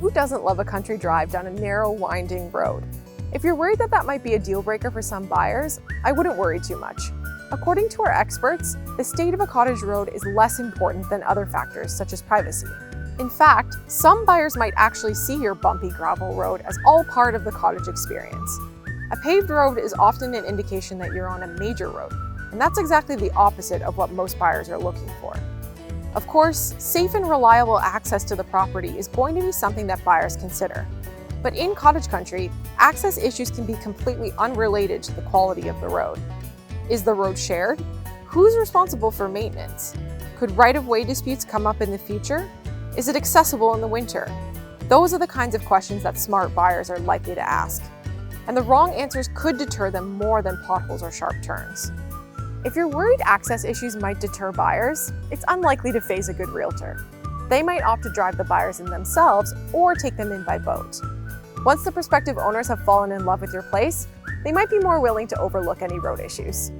Who doesn't love a country drive down a narrow, winding road? If you're worried that that might be a deal breaker for some buyers, I wouldn't worry too much. According to our experts, the state of a cottage road is less important than other factors such as privacy. In fact, some buyers might actually see your bumpy gravel road as all part of the cottage experience. A paved road is often an indication that you're on a major road, and that's exactly the opposite of what most buyers are looking for. Of course, safe and reliable access to the property is going to be something that buyers consider. But in cottage country, access issues can be completely unrelated to the quality of the road. Is the road shared? Who's responsible for maintenance? Could right-of-way disputes come up in the future? Is it accessible in the winter? Those are the kinds of questions that smart buyers are likely to ask. And the wrong answers could deter them more than potholes or sharp turns. If you're worried access issues might deter buyers, it's unlikely to faze a good realtor. They might opt to drive the buyers in themselves or take them in by boat. Once the prospective owners have fallen in love with your place, they might be more willing to overlook any road issues.